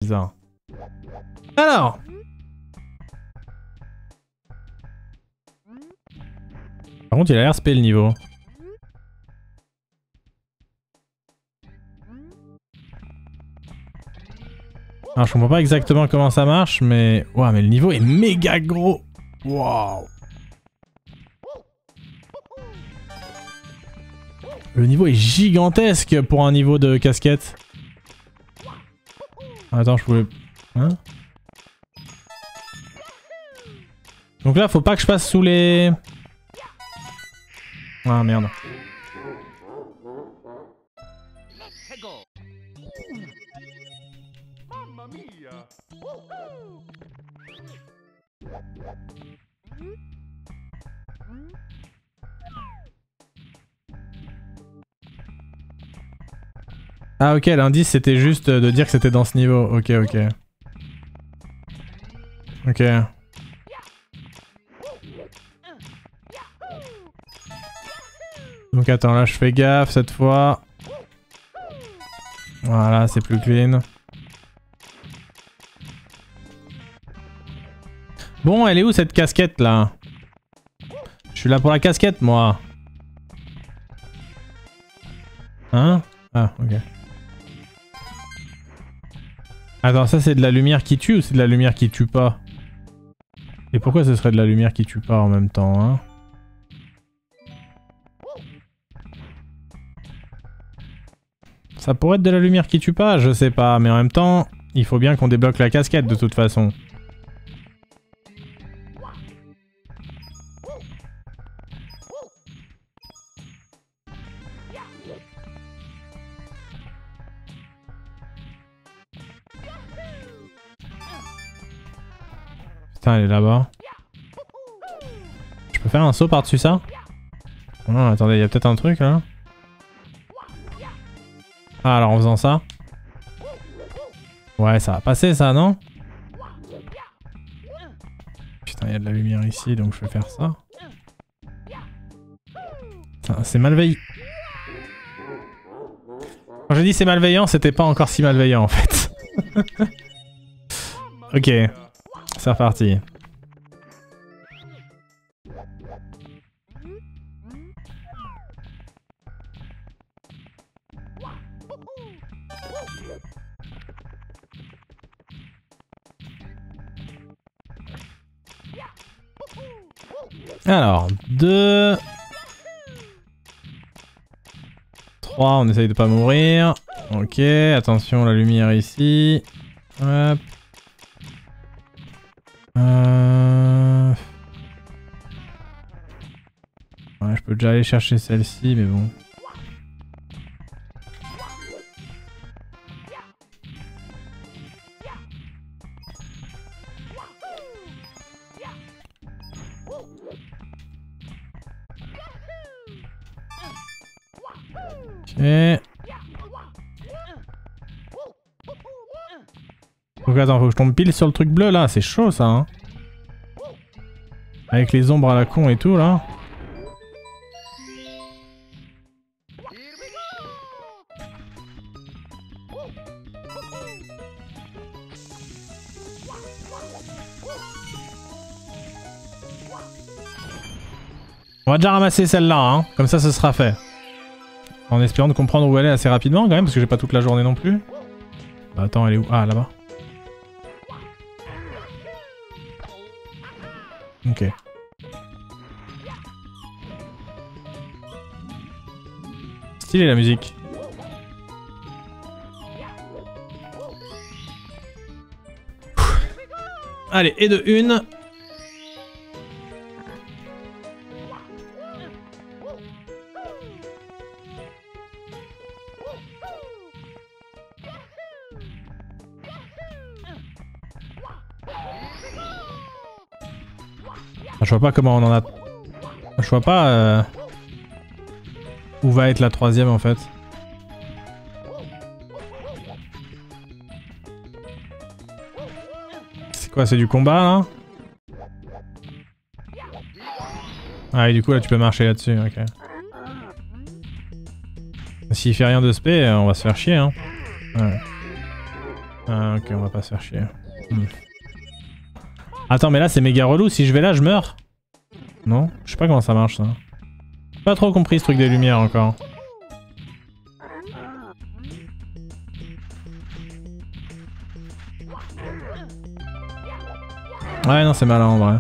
Bizarre. Alors. Par contre, il a l'air spé le niveau. Alors, je comprends pas exactement comment ça marche, mais... Ouah, mais le niveau est méga gros. Waouh. Le niveau est gigantesque pour un niveau de casquette. Attends, je pouvais... Hein? Donc là, faut pas que je passe sous les... Ah merde. Ah ok, l'indice c'était juste de dire que c'était dans ce niveau. Ok, ok. Ok. Donc attends, là je fais gaffe cette fois. Voilà, c'est plus clean. Bon, elle est où cette casquette là? Je suis là pour la casquette moi. Hein? Ah, ok. Attends, ça c'est de la lumière qui tue ou c'est de la lumière qui tue pas? Et pourquoi ce serait de la lumière qui tue pas en même temps, hein? Ça pourrait être de la lumière qui tue pas, je sais pas, mais en même temps, il faut bien qu'on débloque la casquette de toute façon. Putain, elle est là-bas. Je peux faire un saut par-dessus ça? Non, attendez, il y a peut-être un truc là. Ah, alors en faisant ça. Ouais, ça va passer ça, non? Putain, il y a de la lumière ici, donc je vais faire ça. C'est malveillant. Quand j'ai dit c'est malveillant, c'était pas encore si malveillant en fait. Ok, c'est reparti. Alors, 2... 3, on essaye de pas mourir. Ok, attention, la lumière ici. Hop. Ouais, je peux déjà aller chercher celle-ci, mais bon. Ok. Donc attends, faut que je tombe pile sur le truc bleu là, c'est chaud ça hein. Avec les ombres à la con et tout là. On va déjà ramasser celle-là, hein. Comme ça ce sera fait. En espérant de comprendre où elle est assez rapidement quand même, parce que j'ai pas toute la journée non plus. Bah attends, elle est où? Ah, là-bas. Ok. Stylé la musique. Allez, et de une. Je vois pas comment on en a... Je vois pas où va être la troisième en fait. C'est quoi, c'est du combat là? Ah et du coup là tu peux marcher là-dessus, ok. S'il fait rien de spé, on va se faire chier hein. Ouais. Ah ok, on va pas se faire chier. Attends, mais là c'est méga relou, si je vais là je meurs. Non? Je sais pas comment ça marche ça. J'ai pas trop compris ce truc des lumières encore. Ouais non c'est malin en vrai.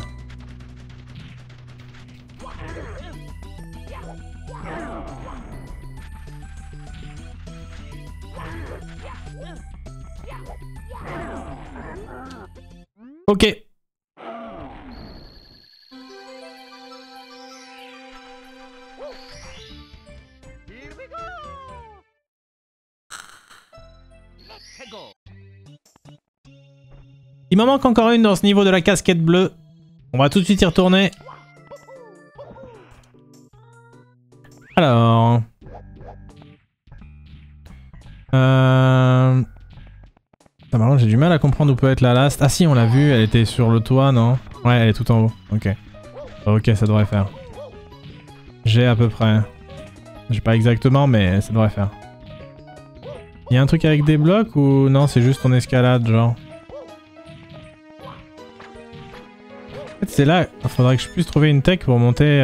Ok. Il m'en manque encore une dans ce niveau de la casquette bleue. On va tout de suite y retourner. Alors... Par contre, j'ai du mal à comprendre où peut être la last. Ah si, on l'a vue, elle était sur le toit, non? Ouais, elle est tout en haut. Ok. Ok, ça devrait faire. J'ai à peu près. J'ai pas exactement, mais ça devrait faire. Il y a un truc avec des blocs ou non, c'est juste en escalade, genre? En fait, c'est là, il faudrait que je puisse trouver une tech pour monter...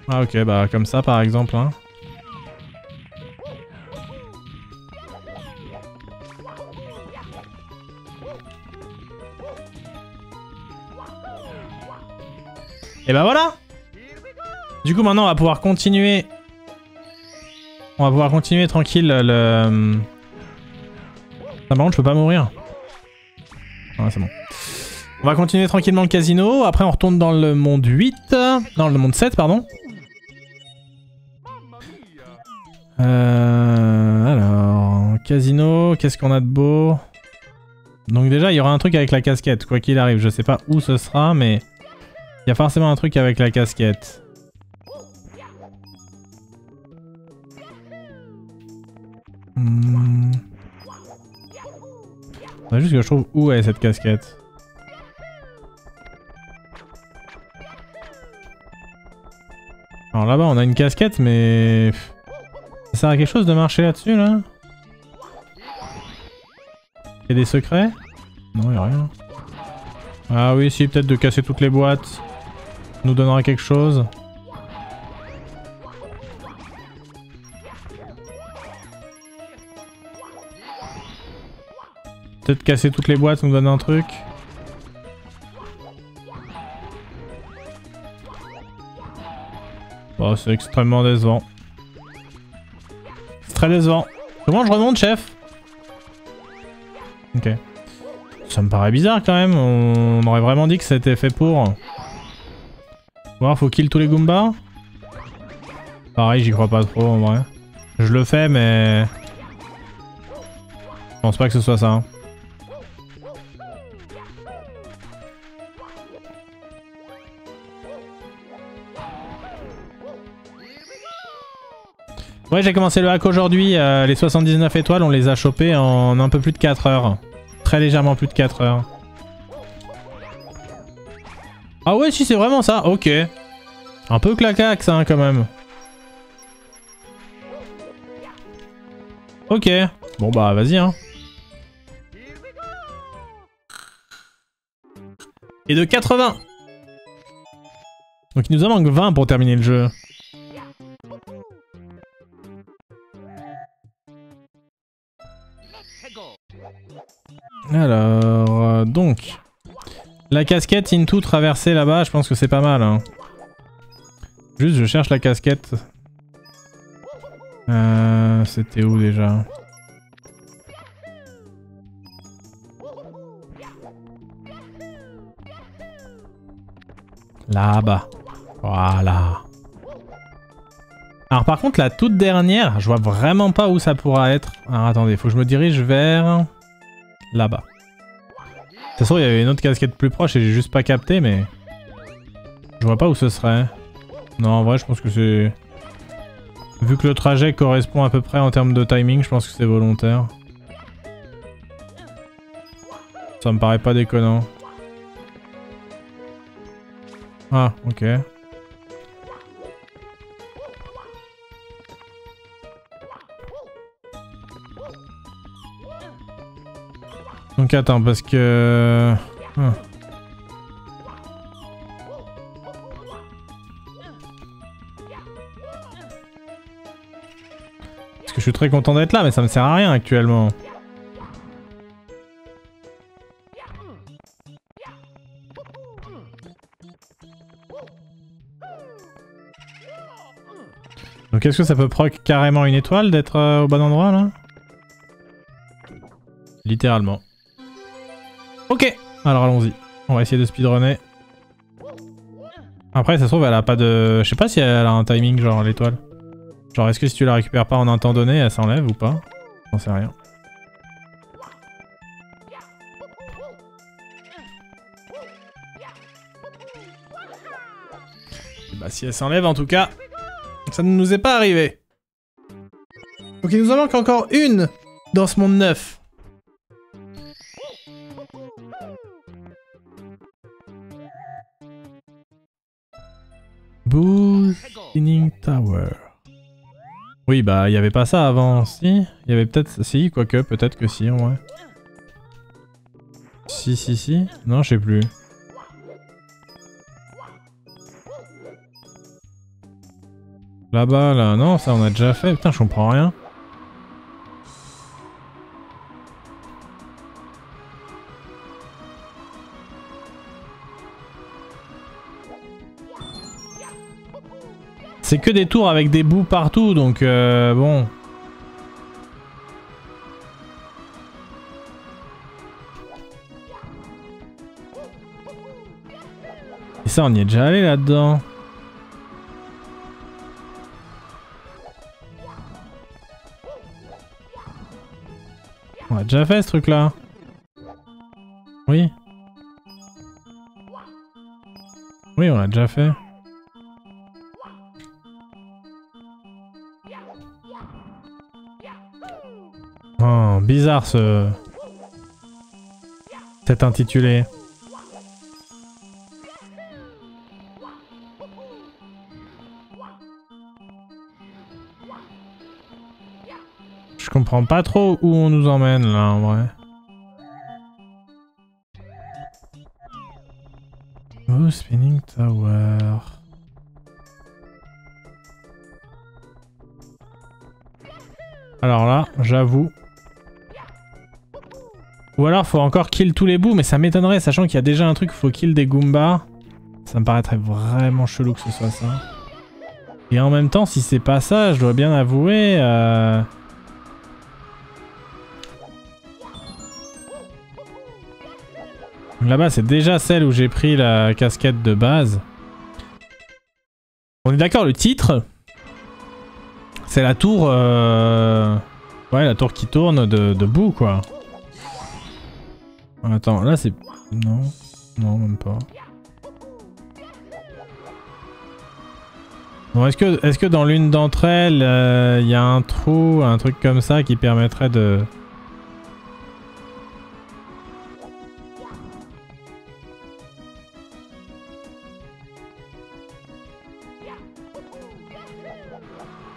Ah ok, bah comme ça par exemple, hein. Et bah voilà. Du coup maintenant on va pouvoir continuer. On va pouvoir continuer tranquille le... Ah par contre je peux pas mourir. Ah c'est bon. On va continuer tranquillement le casino. Après on retourne dans le monde 8. Non le monde 7 pardon. Alors... Casino, qu'est-ce qu'on a de beau? Donc déjà il y aura un truc avec la casquette. Quoi qu'il arrive, je sais pas où ce sera mais... Il y a forcément un truc avec la casquette. C'est juste que je trouve où est cette casquette. Alors là-bas on a une casquette mais... Ça sert à quelque chose de marcher là-dessus là? Il y a des secrets? Non, il n'y a rien. Ah oui, si, peut-être de casser toutes les boîtes. Nous donnera quelque chose. Peut-être casser toutes les boîtes nous donne un truc. Bon, c'est extrêmement décevant. C'est très décevant. Comment je remonte, chef? Ok. Ça me paraît bizarre quand même. On aurait vraiment dit que c'était fait pour... Voir, faut kill tous les Goombas. Pareil, j'y crois pas trop en vrai. Je le fais, mais... Je pense pas que ce soit ça. Ouais, j'ai commencé le hack aujourd'hui. Les 79 étoiles, on les a chopées en un peu plus de 4 heures. Très légèrement plus de 4 heures. Ah ouais, si c'est vraiment ça, ok. Un peu claquax hein, quand même. Ok. Bon bah vas-y hein. Et de 80. Donc il nous en manque 20 pour terminer le jeu. Alors, donc... La casquette into traversée là-bas, je pense que c'est pas mal. Hein. Juste, je cherche la casquette. C'était où déjà? Là-bas. Voilà. Alors par contre, la toute dernière, je vois vraiment pas où ça pourra être. Alors attendez, faut que je me dirige vers... Là-bas. De toute façon, il y avait une autre casquette plus proche et j'ai juste pas capté, mais... Je vois pas où ce serait. Non, en vrai, je pense que c'est... Vu que le trajet correspond à peu près en termes de timing, je pense que c'est volontaire. Ça me paraît pas déconnant. Ah, ok. Donc attends, parce que... Ah. Parce que je suis très content d'être là, mais ça me sert à rien actuellement. Donc est-ce que ça peut proc carrément une étoile d'être au bon endroit là? Littéralement. Ok, alors allons-y. On va essayer de speedrunner. Après ça se trouve elle a pas de... Je sais pas si elle a un timing genre l'étoile. Genre est-ce que si tu la récupères pas en un temps donné elle s'enlève ou pas? J'en sais rien. Et bah si elle s'enlève en tout cas, ça ne nous est pas arrivé. Donc il nous en manque encore une dans ce monde neuf. Boo Spinning Tower. Oui bah il y avait pas ça avant, si? Il y avait peut-être... Si, quoique, peut-être que si en vrai. Si. Non, je sais plus. Là-bas, là, non, ça on a déjà fait. Putain, je comprends rien. C'est que des tours avec des bouts partout, donc bon. Et ça, on y est déjà allé là-dedans. On a déjà fait ce truc-là. Oui. Oui, on l'a déjà fait. Oh, bizarre ce... cet intitulé. Je comprends pas trop où on nous emmène là en vrai. Oh, Spinning Tower. Alors là, j'avoue. Ou alors faut encore kill tous les bouts, mais ça m'étonnerait, sachant qu'il y a déjà un truc, faut kill des Goombas. Ça me paraîtrait vraiment chelou que ce soit ça. Et en même temps, si c'est pas ça, je dois bien avouer... Là-bas, c'est déjà celle où j'ai pris la casquette de base. On est d'accord, le titre, c'est la tour... Ouais, la tour qui tourne de boue, quoi. Attends, là c'est... Non, non, même pas. Bon, est-ce que dans l'une d'entre elles, y a un trou, un truc comme ça qui permettrait de...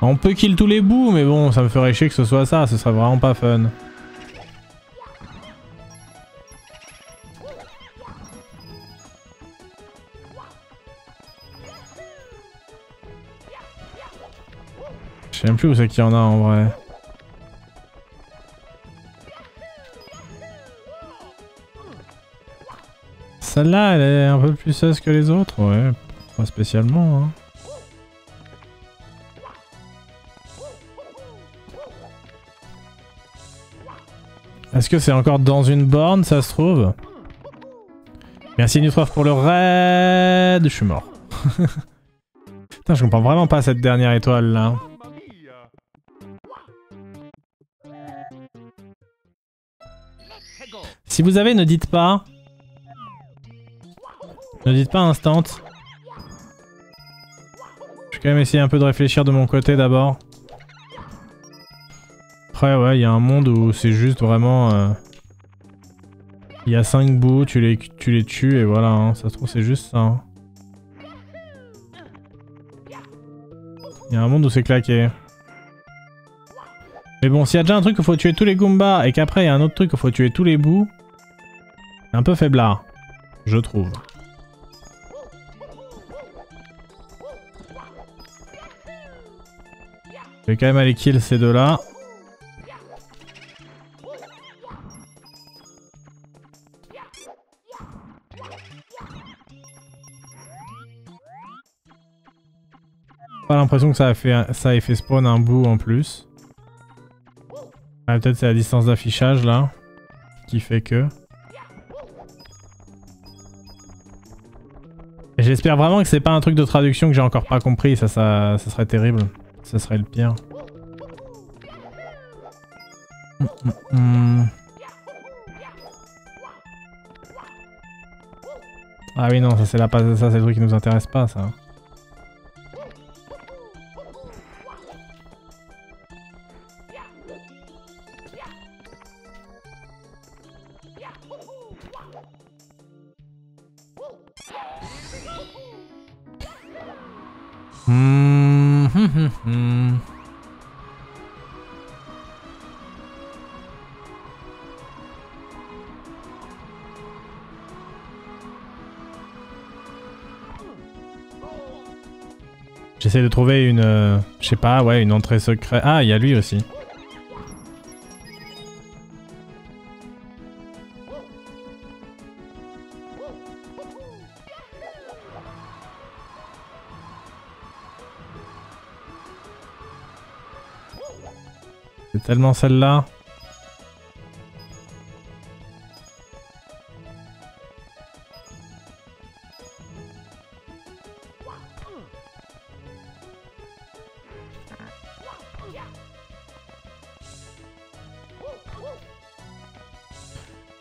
On peut kill tous les bouts, mais bon, ça me ferait chier que ce soit ça, ce serait vraiment pas fun. Je sais même plus où c'est qu'il y en a en vrai. Celle-là, elle est un peu plus sus que les autres? Ouais, pas spécialement, hein. Est-ce que c'est encore dans une borne, ça se trouve? Merci Nutrof pour le raid. Je suis mort. Putain, je comprends vraiment pas cette dernière étoile là. Si vous avez, ne dites pas. Ne dites pas instant. Je vais quand même essayer un peu de réfléchir de mon côté d'abord. Après ouais, il y a un monde où c'est juste vraiment... Il y a 5 bouts, tu les tues et voilà, hein. Ça se trouve c'est juste ça. Hein. Il y a un monde où c'est claqué. Mais bon, s'il y a déjà un truc où faut tuer tous les Goombas et qu'après il y a un autre truc où faut tuer tous les bouts, Un peu faiblard, je trouve. Je vais quand même aller kill ces deux-là. Pas l'impression que ça ait fait spawn un bout en plus. Ah, peut-être c'est la distance d'affichage là qui fait que. J'espère vraiment que c'est pas un truc de traduction que j'ai encore pas compris, ça serait terrible. Ça serait le pire. Ah oui non, ça c'est le truc qui nous intéresse pas ça. J'essaie de trouver une... je sais pas, ouais, une entrée secrète. Ah, il y a lui aussi. C'est tellement celle-là.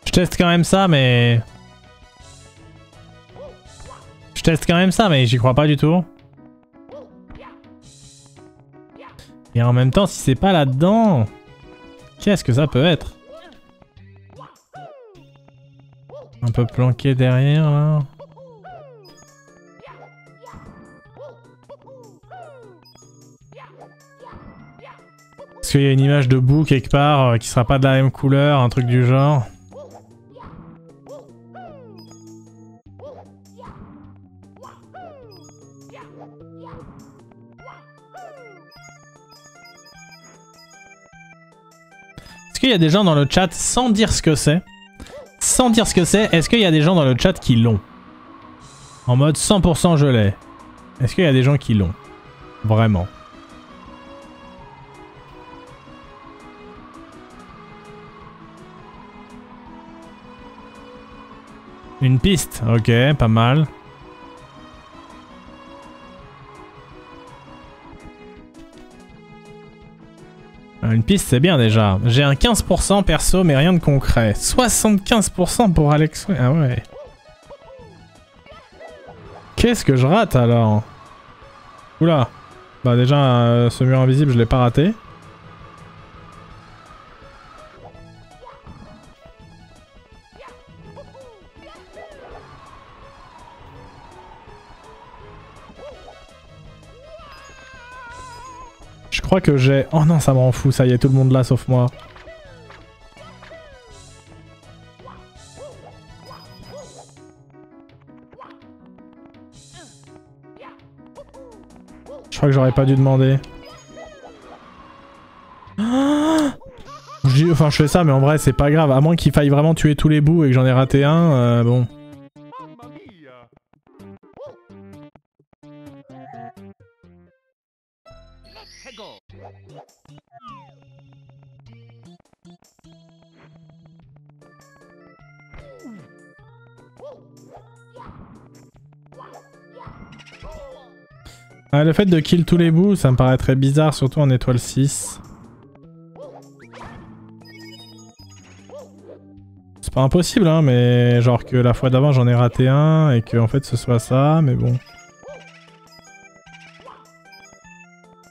Je teste quand même ça, mais... Je teste quand même ça, mais j'y crois pas du tout. Et en même temps, si c'est pas là-dedans, qu'est-ce que ça peut être? Un peu planqué derrière, là. Est-ce qu'il y a une image de boue quelque part qui sera pas de la même couleur, un truc du genre? Est-ce qu'il y a des gens dans le chat sans dire ce que c'est? Sans dire ce que c'est, est-ce qu'il y a des gens dans le chat qui l'ont? En mode 100% je l'ai. Est-ce qu'il y a des gens qui l'ont? Vraiment. Une piste, ok, pas mal. Une piste c'est bien déjà. J'ai un 15% perso mais rien de concret. 75% pour Alex. Ah ouais. Qu'est-ce que je rate alors? Oula. Bah déjà ce mur invisible je l'ai pas raté. Je crois que j'ai... Oh non, ça me rend fou, ça y est, tout le monde là sauf moi. Je crois que j'aurais pas dû demander. Enfin, je fais ça, mais en vrai, c'est pas grave. À moins qu'il faille vraiment tuer tous les bouts et que j'en ai raté un, bon. Ah, le fait de kill tous les bouts, ça me paraît très bizarre, surtout en étoile 6. C'est pas impossible, hein, mais genre que la fois d'avant j'en ai raté un et que en fait ce soit ça, mais bon.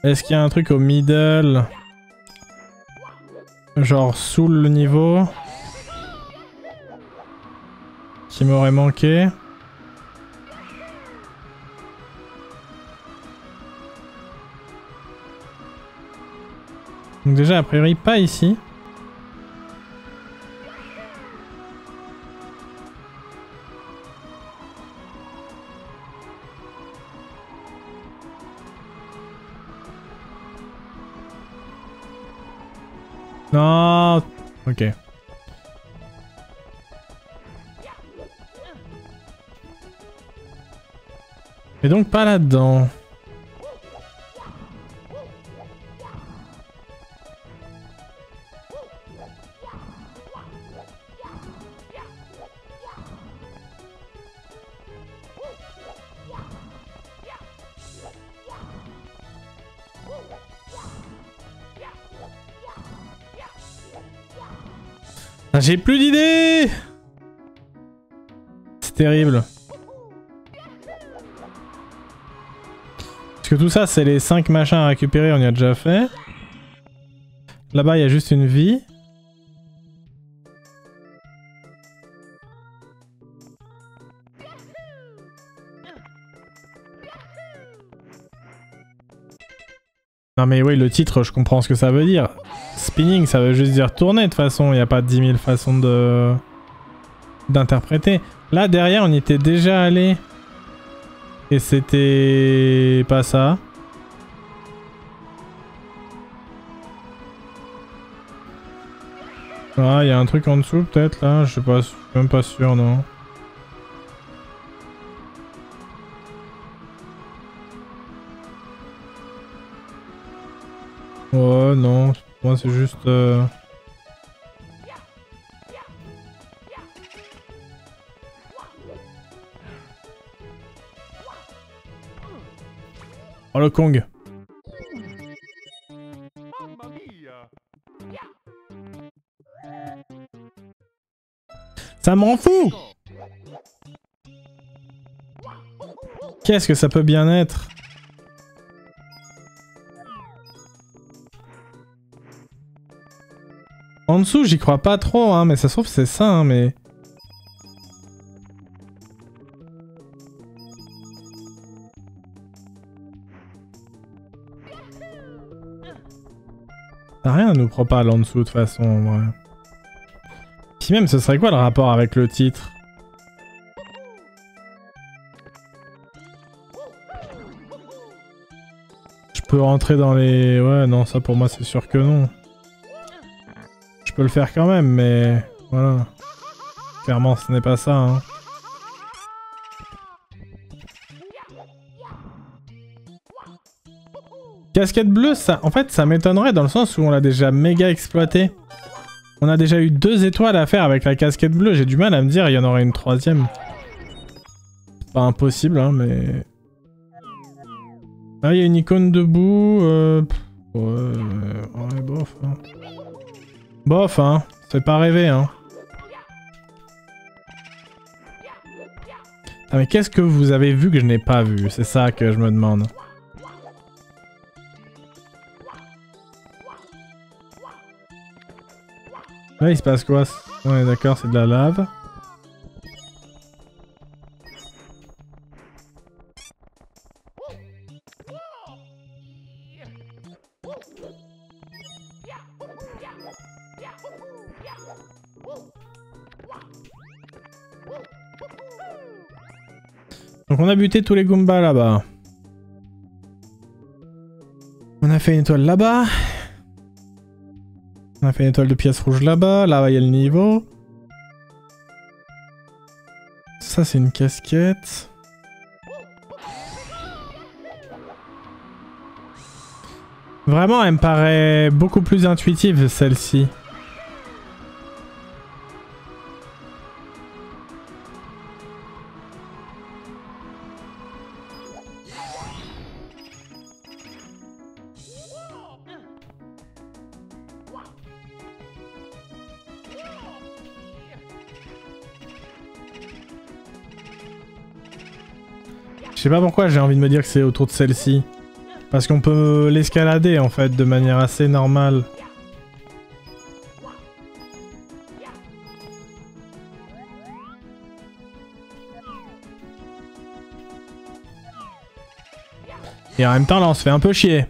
Est-ce qu'il y a un truc au middle? Genre sous le niveau? Qui m'aurait manqué? Donc déjà a priori pas ici. Non. Ok. Et donc pas là-dedans. J'ai plus d'idées. C'est terrible. Parce que tout ça, c'est les 5 machins à récupérer, on y a déjà fait. Là-bas, il y a juste une vie. Non mais oui, le titre, je comprends ce que ça veut dire. Spinning, ça veut juste dire tourner de toute façon, il n'y a pas 10 000 façons d'interpréter. Là, derrière, on y était déjà allé. Et c'était pas ça. Ah, il y a un truc en dessous peut-être là, je sais pas, je suis même pas sûr, non. Ouais, non, moi c'est juste... Oh le Kong. Ça m'en fout. Qu'est-ce que ça peut bien être? En dessous, j'y crois pas trop, hein, mais ça se trouve c'est ça, hein, mais... T'as rien à nous propal en dessous de toute façon, ouais. Puis même, ce serait quoi le rapport avec le titre? Je peux rentrer dans les... Ouais, non, ça pour moi c'est sûr que non. Je peux le faire quand même, mais... Voilà. Clairement, ce n'est pas ça, hein. Casquette bleue, ça... En fait, ça m'étonnerait dans le sens où on l'a déjà méga exploité. On a déjà eu 2 étoiles à faire avec la casquette bleue. J'ai du mal à me dire il y en aurait une 3e. C'est pas impossible, hein, mais... Ah, il y a une icône debout. Ouais, bof. Hein. Bof, hein. Ça fait pas rêver, hein. Ah, mais qu'est-ce que vous avez vu que je n'ai pas vu? C'est ça que je me demande. Là, il se passe quoi? Ouais, d'accord, c'est de la lave. Donc on a buté tous les Goombas là-bas. On a fait une étoile là-bas. On a fait une étoile de pièces rouges là-bas. Là, il y a le niveau. Ça, c'est une casquette. Vraiment, elle me paraît beaucoup plus intuitive, celle-ci. Je sais pas pourquoi j'ai envie de me dire que c'est autour de celle-ci. Parce qu'on peut l'escalader en fait de manière assez normale. Et en même temps là on se fait un peu chier.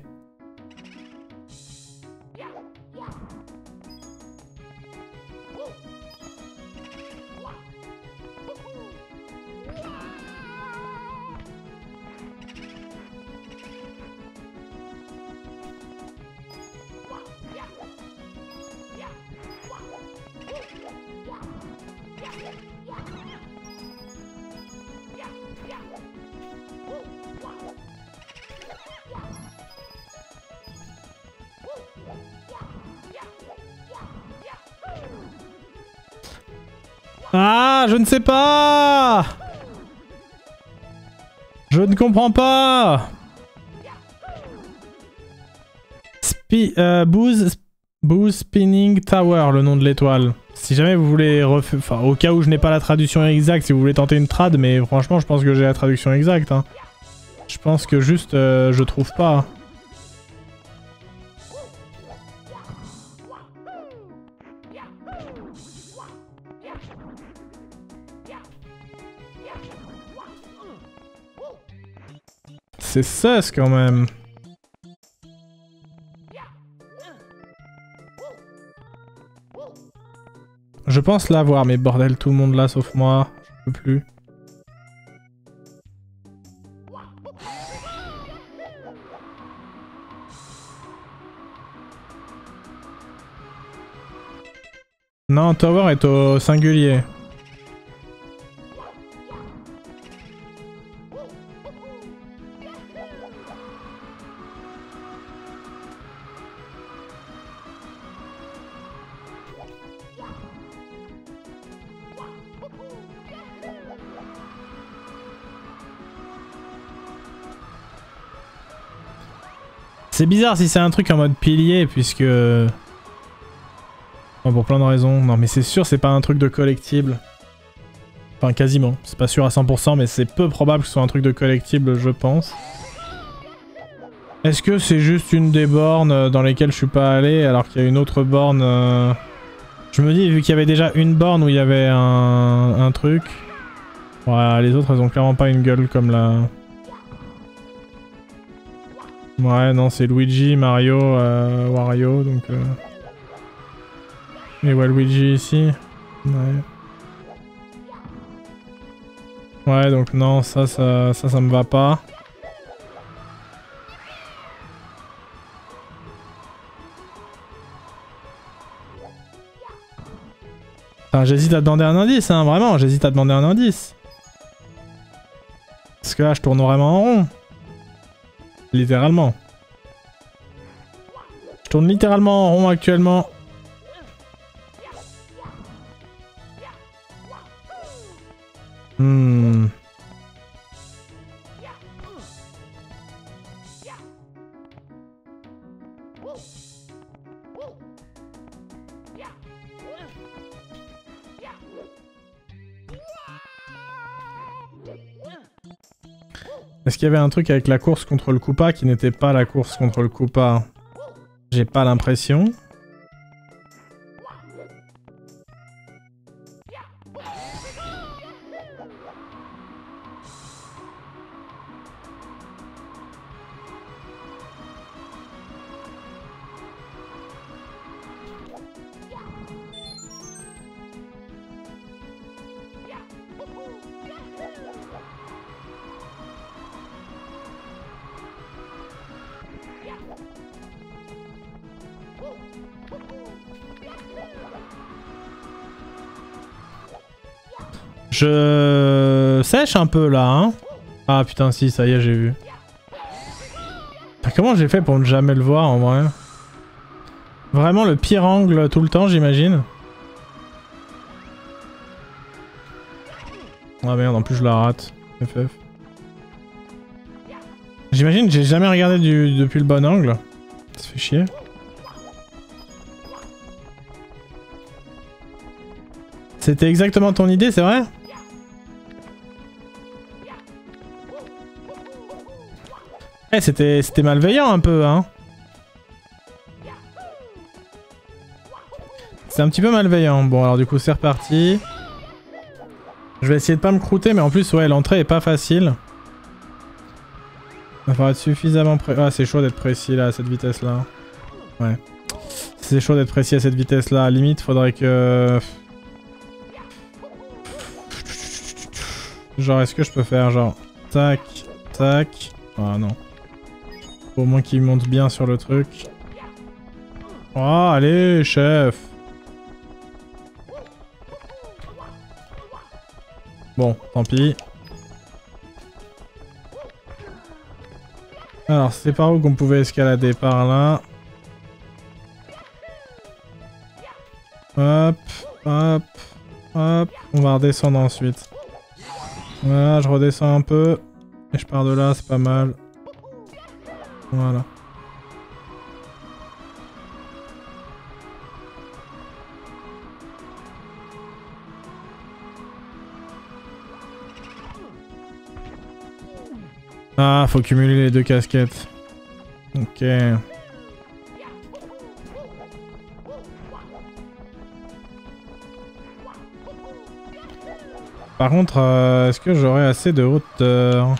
Ah, je ne sais pas. Je ne comprends pas. Booze Spinning Tower, le nom de l'étoile. Si jamais vous voulez enfin, au cas où je n'ai pas la traduction exacte, si vous voulez tenter une trad, mais franchement, je pense que j'ai la traduction exacte. Hein. Je pense que juste, je trouve pas. C'est sus quand même. Je pense l'avoir, mais bordel, tout le monde là sauf moi. Je peux plus. Non, Tower est au singulier. C'est bizarre si c'est un truc en mode pilier, puisque... Enfin, pour plein de raisons. Non mais c'est sûr c'est pas un truc de collectible. Enfin quasiment. C'est pas sûr à 100% mais c'est peu probable que ce soit un truc de collectible je pense. Est-ce que c'est juste une des bornes dans lesquelles je suis pas allé alors qu'il y a une autre borne Je me dis vu qu'il y avait déjà une borne où il y avait un truc... Ouais, les autres elles ont clairement pas une gueule comme la... Ouais, non, c'est Luigi, Mario, Wario, donc... Et Waluigi ici. Ouais. Ouais, donc non, ça me va pas. Enfin, j'hésite à demander un indice, hein, vraiment, j'hésite à demander un indice. Parce que là, je tourne vraiment en rond. Littéralement. Je tourne littéralement en rond actuellement. Est-ce qu'il y avait un truc avec la course contre le Koopa qui n'était pas la course contre le Koopa? J'ai pas l'impression. Je sèche un peu là, hein. Ah putain si, ça y est, j'ai vu. Comment j'ai fait pour ne jamais le voir en vrai? Vraiment le pire angle tout le temps, j'imagine. Ah merde, en plus je la rate. FF. J'imagine que j'ai jamais regardé depuis le bon angle. Ça fait chier. C'était exactement ton idée, c'est vrai? Eh, c'était malveillant un peu, hein. C'est un petit peu malveillant. Bon, alors du coup, c'est reparti. Je vais essayer de pas me croûter, mais en plus, ouais, l'entrée est pas facile. Il va falloir être suffisamment précis. Ah, c'est chaud d'être précis là, à cette vitesse-là. Ouais. C'est chaud d'être précis à cette vitesse-là. À la limite, faudrait que... Genre, est-ce que je peux faire genre... Tac, tac... Ah non. Faut au moins qu'il monte bien sur le truc. Oh, allez, chef. Bon, tant pis. Alors, c'est par où qu'on pouvait escalader? Par là. Hop, hop, hop. Hop, on va redescendre ensuite. Voilà, je redescends un peu. Et je pars de là, c'est pas mal. Voilà. Ah, faut cumuler les deux casquettes. Ok. Par contre, est-ce que j'aurai assez de hauteur?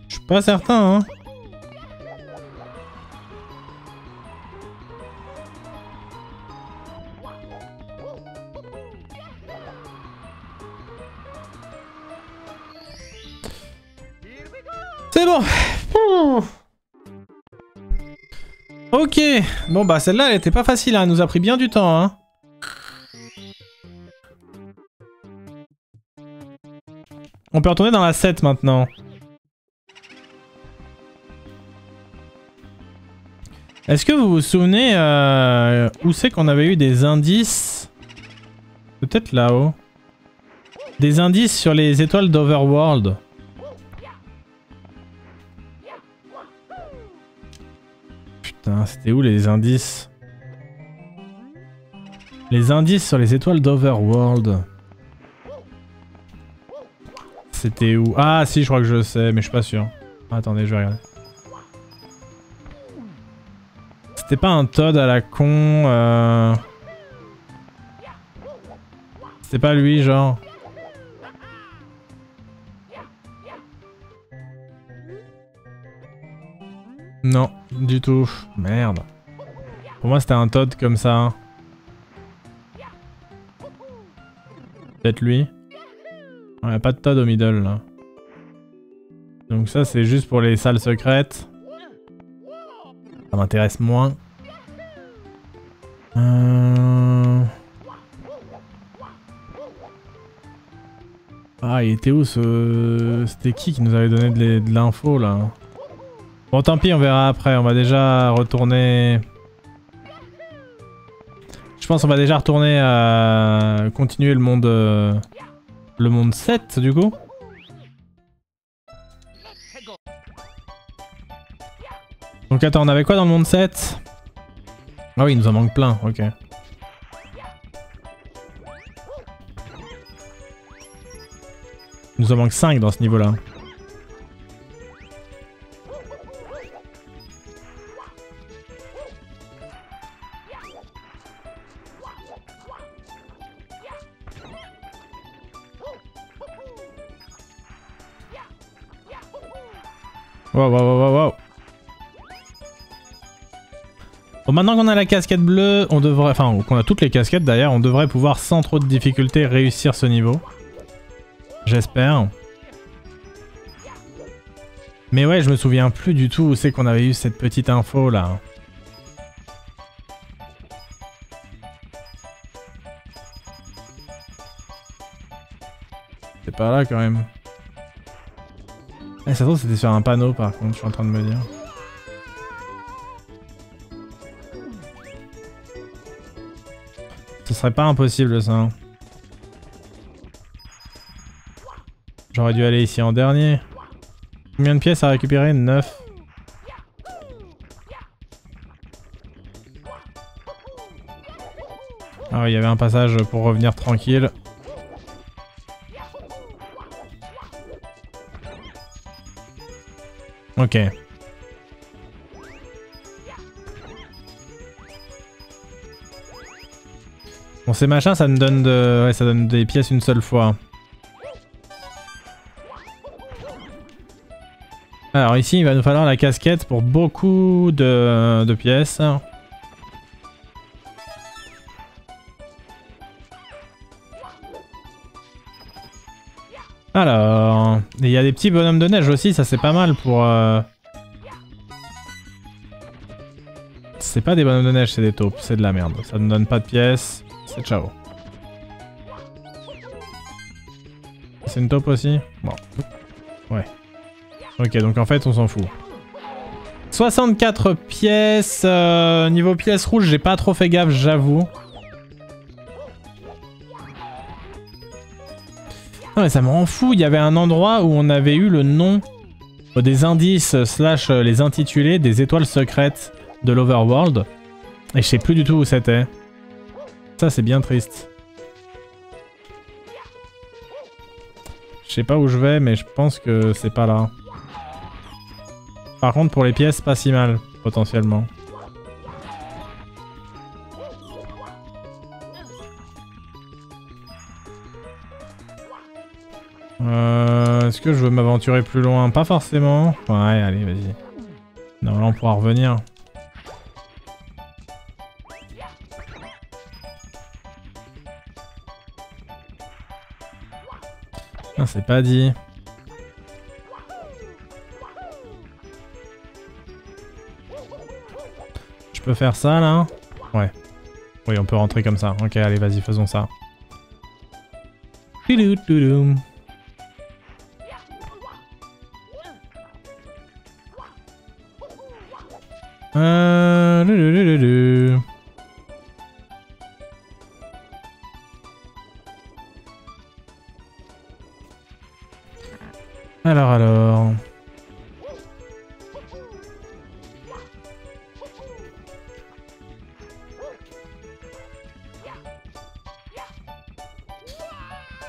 Je suis pas certain, hein. C'est bon. Ok. Bon bah celle-là elle était pas facile, hein. Elle nous a pris bien du temps, hein. On peut retourner dans la 7 maintenant. Est-ce que vous vous souvenez où c'est qu'on avait eu des indices? Peut-être là-haut. Des indices sur les étoiles d'Overworld. Putain, c'était où les indices? Les indices sur les étoiles d'Overworld. C'était où? Ah si, je crois que je sais, mais je suis pas sûr. Attendez, je vais regarder. C'était pas un Todd à la con C'était pas lui, genre. Non, du tout. Merde. Pour moi, c'était un Todd comme ça. Peut-être lui. Il n'y a pas de Todd au middle là. Donc ça c'est juste pour les salles secrètes. Ça m'intéresse moins. Ah il était où ce... C'était qui nous avait donné de l'info là? Bon tant pis, on verra après. On va déjà retourner... Je pense qu'on va déjà retourner à... continuer le monde... Le monde 7 du coup. Donc attends, on avait quoi dans le monde 7? Ah oui, il nous en manque plein, ok. Il nous en manque 5 dans ce niveau-là. Wow, wow, wow, wow. Bon, maintenant qu'on a la casquette bleue, on devrait... Enfin, qu'on a toutes les casquettes d'ailleurs, on devrait pouvoir sans trop de difficulté réussir ce niveau. J'espère. Mais ouais, je me souviens plus du tout où c'est qu'on avait eu cette petite info là. C'est pas là quand même. Eh, ça se trouve c'était sur un panneau par contre, je suis en train de me dire. Ce serait pas impossible ça. J'aurais dû aller ici en dernier. Combien de pièces à récupérer? 9. Ah oui, il y avait un passage pour revenir tranquille. Ok. Bon, ces machins, ça nous donne de... Ouais, ça donne des pièces une seule fois. Alors ici, il va nous falloir la casquette pour beaucoup de pièces. Alors, il y a des petits bonhommes de neige aussi, ça c'est pas mal pour... C'est pas des bonhommes de neige, c'est des taupes, c'est de la merde. Ça ne donne pas de pièces, c'est ciao. C'est une taupe aussi? Bon. Ouais. Ok, donc en fait on s'en fout. 64 pièces, niveau pièces rouges, j'ai pas trop fait gaffe, j'avoue. Non mais ça me rend fou, il y avait un endroit où on avait eu le nom des indices slash les intitulés des étoiles secrètes de l'Overworld. Et je sais plus du tout où c'était. Ça c'est bien triste. Je sais pas où je vais mais je pense que c'est pas là. Par contre pour les pièces pas si mal potentiellement. Est-ce que je veux m'aventurer plus loin? Pas forcément. Ouais, allez, vas-y. Non, là on pourra revenir. Ah, c'est pas dit. Je peux faire ça là? Ouais. Oui, on peut rentrer comme ça. Ok, allez, vas-y, faisons ça. Tudum. Alors.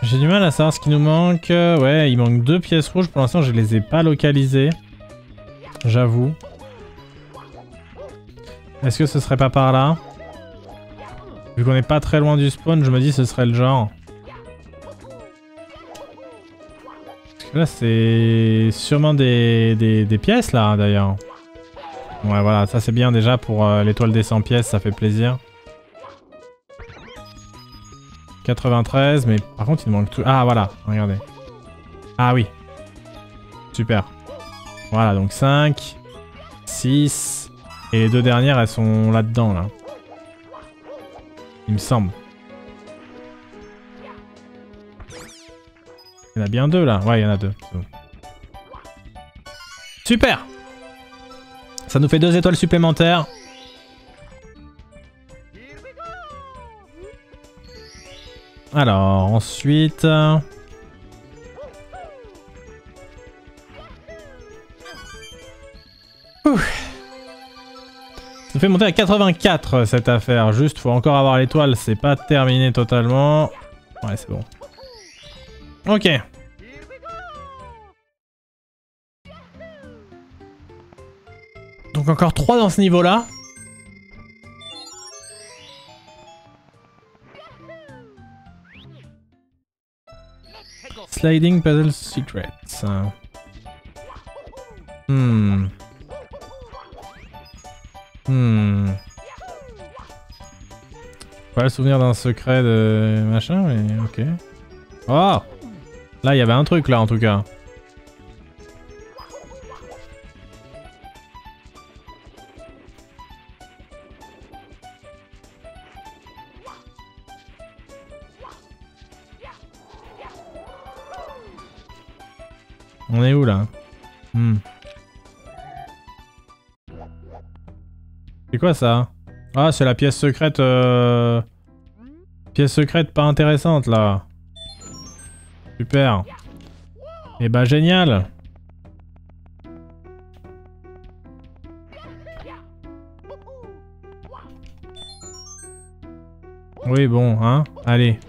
J'ai du mal à savoir ce qui nous manque. Ouais, il manque 2 pièces rouges. Pour l'instant, je les ai pas localisées. J'avoue. Est-ce que ce serait pas par là? Vu qu'on est pas très loin du spawn, je me dis ce serait le genre. Parce que là, c'est sûrement des pièces là d'ailleurs. Ouais, voilà, ça c'est bien déjà pour l'étoile des 100 pièces, ça fait plaisir. 93, mais par contre il manque tout. Ah voilà, regardez. Ah oui. Super. Voilà, donc 5, 6, et les 2 dernières elles sont là-dedans là. Il me semble. Il y en a bien 2 là. Ouais, il y en a 2. Super! Ça nous fait 2 étoiles supplémentaires. Alors, ensuite... Ça fait monter à 84 cette affaire. Juste, faut encore avoir l'étoile. C'est pas terminé totalement. Ouais, c'est bon. Ok. Donc encore 3 dans ce niveau-là. Sliding Puzzle Secrets. Pas le souvenir d'un secret de machin, mais ok. Oh! Là, il y avait un truc là en tout cas. On est où là? C'est quoi ça? Ah, c'est la pièce secrète. Pièce secrète pas intéressante là. Super. Et bah génial. Oui bon, hein? Allez.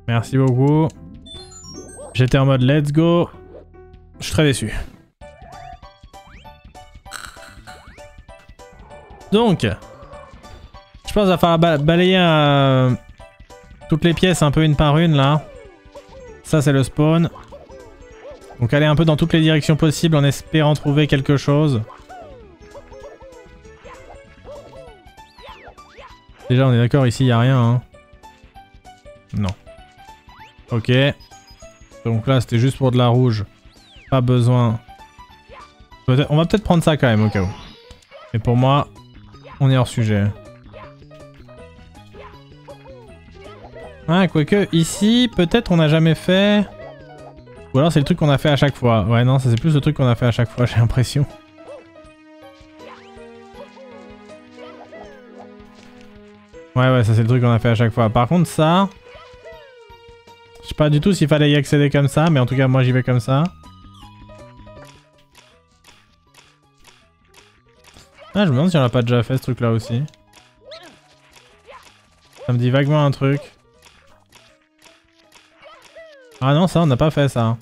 Merci beaucoup. J'étais en mode let's go. Je suis très déçu. Donc, je pense qu'il va falloir balayer toutes les pièces un peu une par une là. Ça c'est le spawn. Donc aller un peu dans toutes les directions possibles en espérant trouver quelque chose. Déjà on est d'accord, ici il n'y a rien hein. Non. Ok. Donc là c'était juste pour de la rouge. Pas besoin. On va peut-être prendre ça quand même au cas où. Mais pour moi, on est hors sujet. Ah, quoique, ici, peut-être on n'a jamais fait... Ou alors c'est le truc qu'on a fait à chaque fois. Ouais, non, ça c'est plus le truc qu'on a fait à chaque fois, j'ai l'impression. Ouais, ça c'est le truc qu'on a fait à chaque fois. Par contre, ça... Je sais pas du tout s'il fallait y accéder comme ça, mais en tout cas moi j'y vais comme ça. Ah, je me demande si on l'a pas déjà fait ce truc là aussi. Ça me dit vaguement un truc. Ah non, ça on n'a pas fait ça.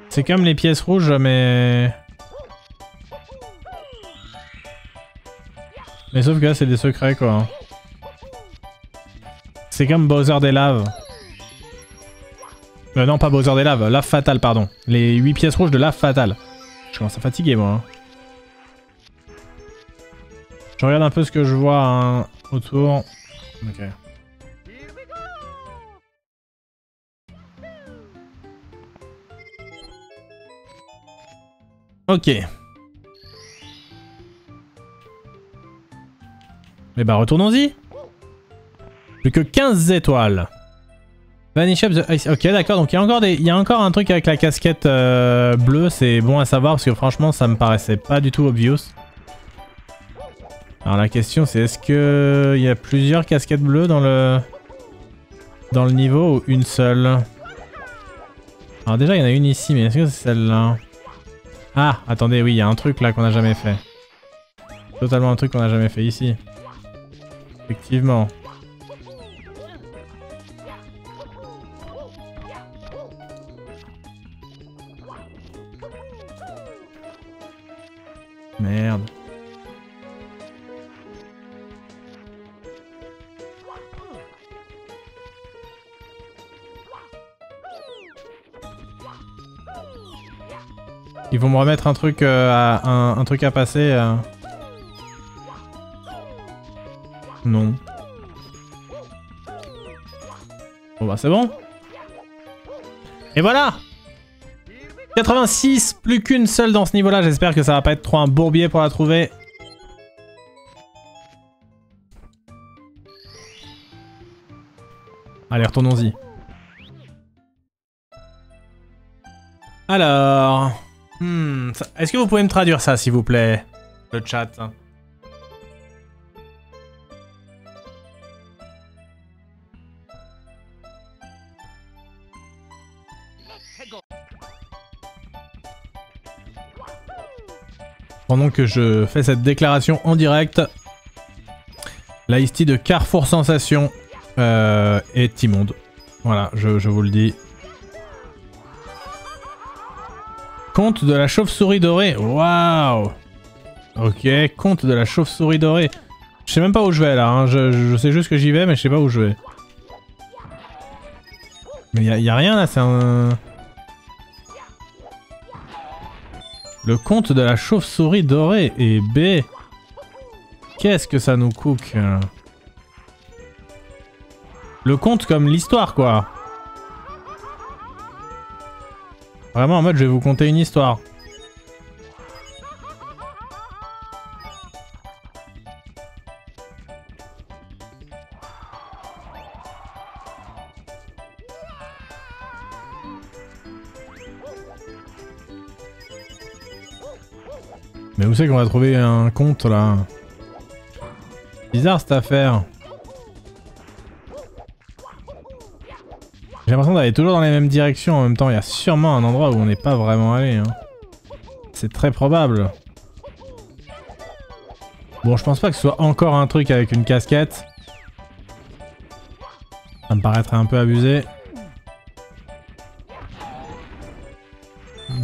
C'est comme les pièces rouges mais... Mais sauf que là c'est des secrets quoi. C'est comme Bowser des laves. Non, pas Bowser des laves, lave fatale pardon. Les 8 pièces rouges de lave fatale. Je commence à fatiguer moi. Je regarde un peu ce que je vois hein, autour. Ok. Ok. Mais bah retournons-y. Plus que 15 étoiles. Vanish up the ice. Ok d'accord, donc il y a encore un truc avec la casquette bleue, c'est bon à savoir parce que franchement ça me paraissait pas du tout obvious. Alors la question c'est est-ce que il y a plusieurs casquettes bleues dans le niveau ou une seule? Alors déjà il y en a une ici mais est-ce que c'est celle-là? Ah attendez oui il y a un truc là qu'on a jamais fait. Totalement un truc qu'on a jamais fait ici. Effectivement. Merde. Ils vont me remettre un truc un truc à passer. Non. Bon bah c'est bon. Et voilà 86, plus qu'une seule dans ce niveau-là. J'espère que ça va pas être trop un bourbier pour la trouver. Allez, retournons-y. Alors... Est-ce que vous pouvez me traduire ça, s'il vous plaît? Le chat. Pendant que je fais cette déclaration en direct, la Ice-T de Carrefour Sensation est immonde. Voilà, je vous le dis. Conte de la chauve-souris dorée. Waouh. Ok, conte de la chauve-souris dorée. Je sais même pas où je vais là, hein. Je sais juste que j'y vais mais je sais pas où je vais. Mais y a rien là, c'est un... Le conte de la chauve-souris dorée et B. Qu'est-ce que ça nous cook? Le conte comme l'histoire quoi. Vraiment en mode je vais vous conter une histoire. Mais où c'est qu'on va trouver un conte là? Bizarre cette affaire. J'ai l'impression d'aller toujours dans les mêmes directions en même temps. Il y a sûrement un endroit où on n'est pas vraiment allé. Hein. C'est très probable. Bon, je pense pas que ce soit encore un truc avec une casquette. Ça me paraîtrait un peu abusé.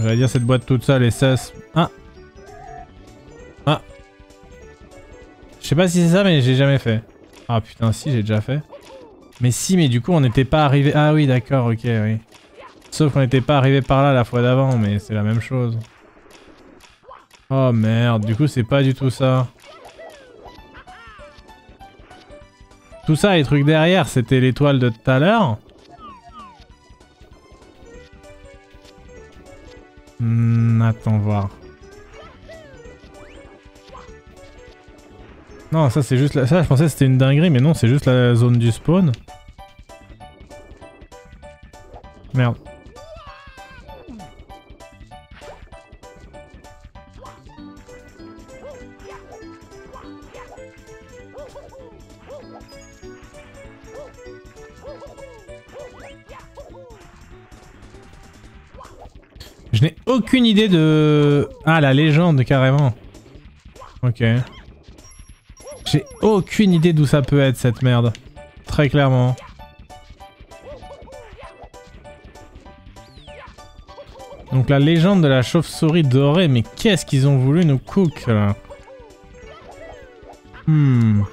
J'allais dire cette boîte toute seule et ça... Ah. Ah. Je sais pas si c'est ça mais j'ai jamais fait. Ah putain si j'ai déjà fait. Mais si mais du coup on n'était pas arrivé... Ah oui d'accord ok oui. Sauf qu'on n'était pas arrivé par là la fois d'avant mais c'est la même chose. Oh merde du coup c'est pas du tout ça. Tout ça les trucs derrière c'était l'étoile de tout à l'heure. Attends voir. Non ça c'est juste la... Ça je pensais que c'était une dinguerie mais non c'est juste la zone du spawn. Merde. Je n'ai aucune idée de... Ah, la légende, carrément. Ok. J'ai aucune idée d'où ça peut être, cette merde. Très clairement. Donc la légende de la chauve-souris dorée. Mais qu'est-ce qu'ils ont voulu nous cook, là? Il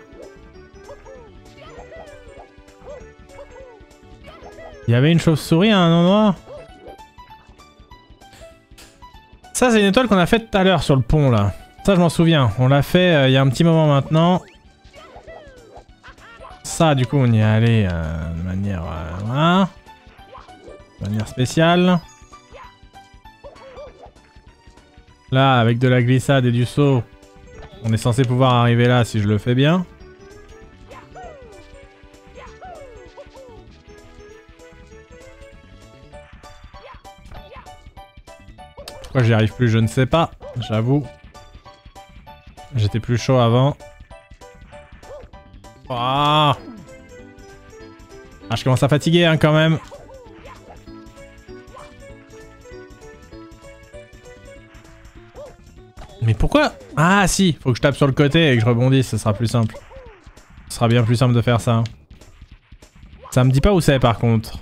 y avait une chauve-souris à un endroit? Ça, c'est une étoile qu'on a faite tout à l'heure sur le pont, là. Ça, je m'en souviens. On l'a fait il y a un petit moment maintenant. Ça, du coup, on y est allé de manière... voilà. De manière spéciale. Là, avec de la glissade et du saut, on est censé pouvoir arriver là si je le fais bien. Pourquoi j'y arrive plus, je ne sais pas, j'avoue. J'étais plus chaud avant. Ah, je commence à fatiguer hein, quand même. Mais pourquoi? Ah si, faut que je tape sur le côté et que je rebondisse, ce sera plus simple. Ce sera bien plus simple de faire ça. Ça me dit pas où c'est par contre.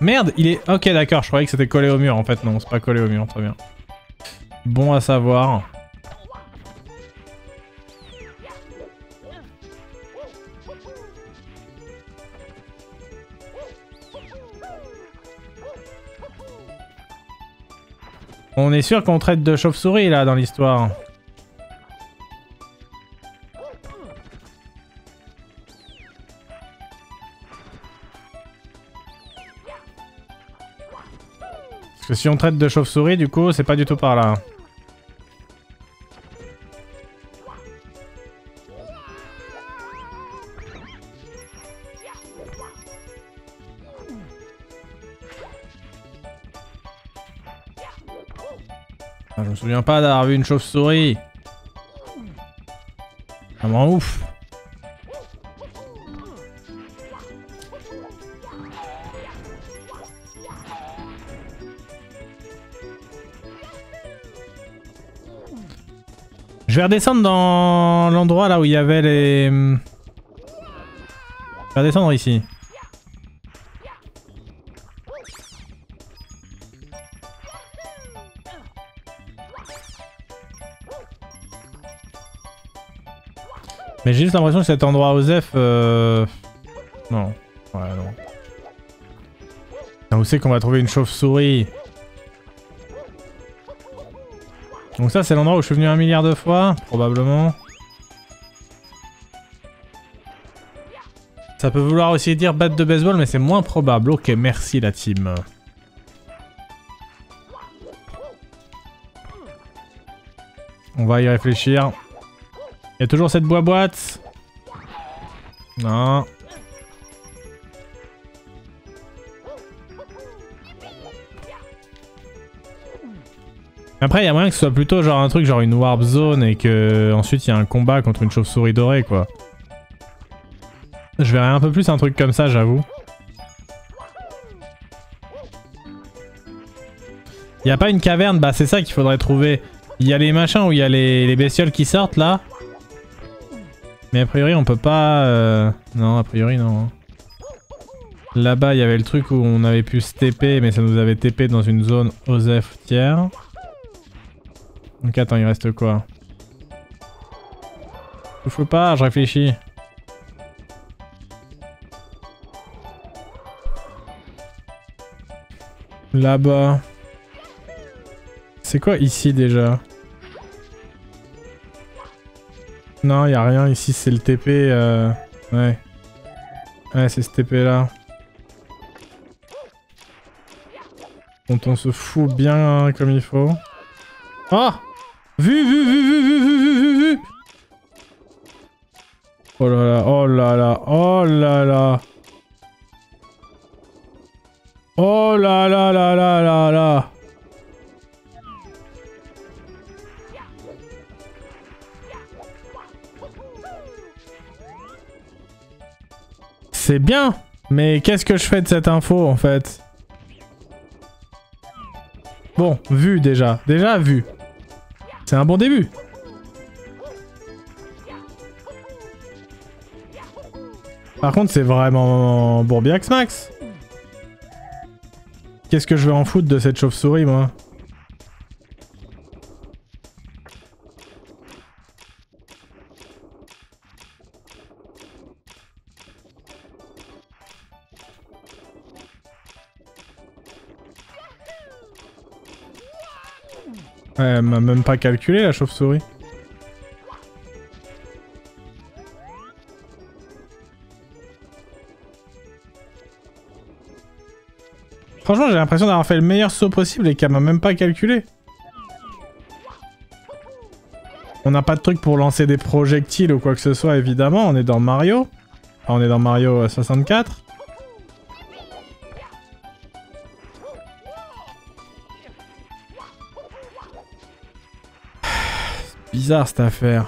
Merde, il est... Ok d'accord, je croyais que c'était collé au mur. En fait non, c'est pas collé au mur, très bien. Bon à savoir. On est sûr qu'on traite de chauve-souris là dans l'histoire. Parce que si on traite de chauve-souris, du coup, c'est pas du tout par là. Ah, je me souviens pas d'avoir vu une chauve-souris. Ça me rend ouf. Je vais redescendre dans l'endroit là où il y avait les... Je vais redescendre ici. Mais j'ai juste l'impression que cet endroit Osef... Non. Ouais, non. Où c'est qu'on va trouver une chauve-souris? Donc ça c'est l'endroit où je suis venu 1 milliard de fois, probablement. Ça peut vouloir aussi dire batte de baseball, mais c'est moins probable. Ok, merci la team. On va y réfléchir. Il y a toujours cette boîte. Non. Après, il y a moyen que ce soit plutôt genre un truc genre une warp zone et que ensuite il y a un combat contre une chauve-souris dorée quoi. Je verrais un peu plus un truc comme ça, j'avoue. Il y a pas une caverne, bah c'est ça qu'il faudrait trouver. Il y a les machins où il y a les bestioles qui sortent là. Mais a priori on peut pas... Non, a priori non. Là-bas il y avait le truc où on avait pu se TP mais ça nous avait TP dans une zone Osef tiers. Donc attends, il reste quoi? Souffle pas, je réfléchis. Là-bas. C'est quoi ici déjà? Non, y a rien ici, c'est le TP. Ouais. Ouais, c'est ce TP là. Dont on se fout bien comme il faut. Oh! Vu! Oh là là, oh là là, oh là là. Oh là là là là là là. C'est bien! Mais qu'est-ce que je fais de cette info en fait? Bon, vu déjà. Déjà vu. C'est un bon début. Par contre, c'est vraiment Bourbiax Max. Qu'est-ce que je vais en foutre de cette chauve-souris, moi? Ouais, elle m'a même pas calculé, la chauve-souris. Franchement, j'ai l'impression d'avoir fait le meilleur saut possible et qu'elle m'a même pas calculé. On n'a pas de truc pour lancer des projectiles ou quoi que ce soit, évidemment. On est dans Mario. Enfin, on est dans Mario 64. C'est bizarre cette affaire.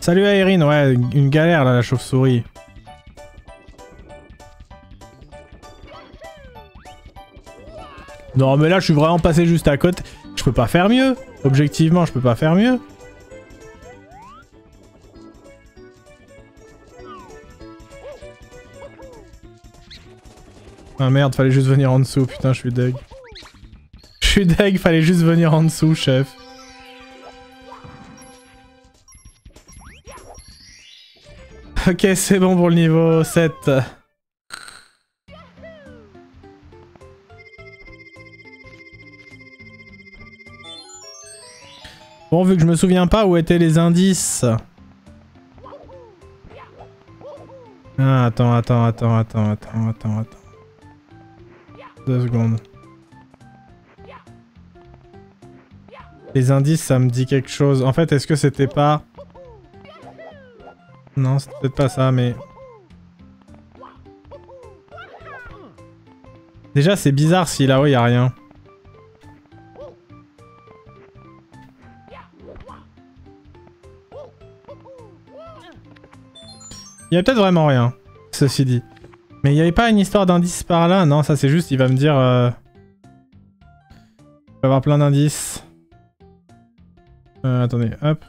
Salut Aérine, ouais, une galère là, la chauve-souris. Non mais là je suis vraiment passé juste à côté. Je peux pas faire mieux. Objectivement, je peux pas faire mieux. Ah merde, fallait juste venir en dessous, putain, je suis deg. Je suis deg, fallait juste venir en dessous, chef. Ok, c'est bon pour le niveau 7. Bon, vu que je me souviens pas où étaient les indices. Ah, attends. 2 secondes. Les indices, ça me dit quelque chose. En fait, est-ce que c'était pas... Non, c'est peut-être pas ça, mais... Déjà, c'est bizarre si là-haut, y a rien. Il y a peut-être vraiment rien, ceci dit. Mais il n'y avait pas une histoire d'indices par là? Non, ça c'est juste, il va me dire... Il va y avoir plein d'indices. Attendez, hop.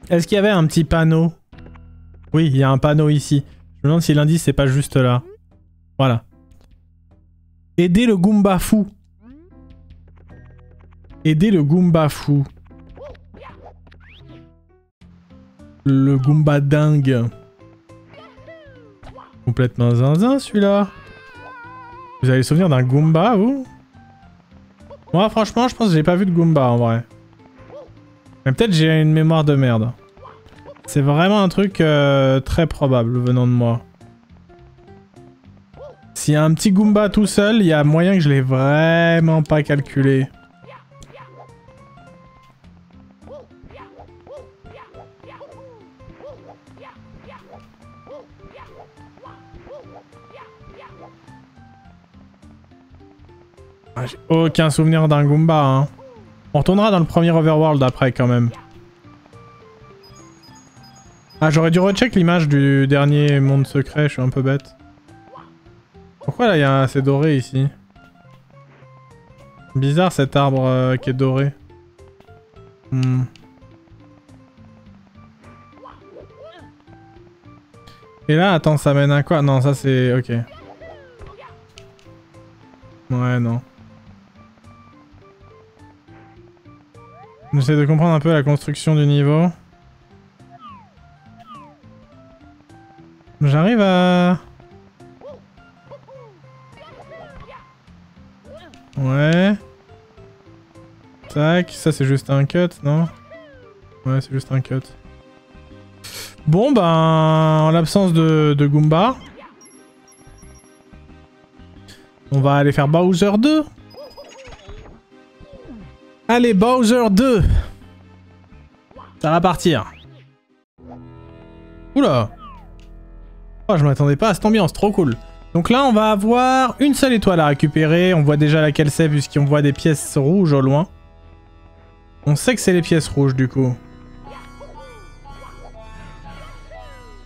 Est-ce qu'il y avait un petit panneau? Oui, il y a un panneau ici. Je me demande si l'indice c'est pas juste là. Voilà. Aider le Goomba fou. Aider le Goomba fou. Le Goomba dingue. Complètement zinzin celui-là. Vous avez le souvenir d'un Goomba, vous? Moi franchement je pense que j'ai pas vu de Goomba en vrai. Mais peut-être j'ai une mémoire de merde. C'est vraiment un truc très probable venant de moi. S'il y a un petit Goomba tout seul, il y a moyen que je l'ai vraiment pas calculé. Ah, j'ai aucun souvenir d'un Goomba, hein. On retournera dans le premier Overworld après quand même. Ah, j'aurais dû recheck l'image du dernier monde secret, je suis un peu bête. Pourquoi là il y a c'est doré ici? Bizarre cet arbre qui est doré. Et là, attends, ça mène à quoi? Non, ça c'est... ok. Ouais, non. J'essaie de comprendre un peu la construction du niveau. J'arrive à... Ouais. Tac, ça c'est juste un cut, non? Ouais, c'est juste un cut. Bon, ben, en l'absence de Goomba, on va aller faire Bowser 2. Allez, Bowser 2. Ça va partir. Oula. Oh, je m'attendais pas à cette ambiance, trop cool. Donc là, on va avoir une seule étoile à récupérer. On voit déjà laquelle c'est puisqu'on voit des pièces rouges au loin. On sait que c'est les pièces rouges du coup.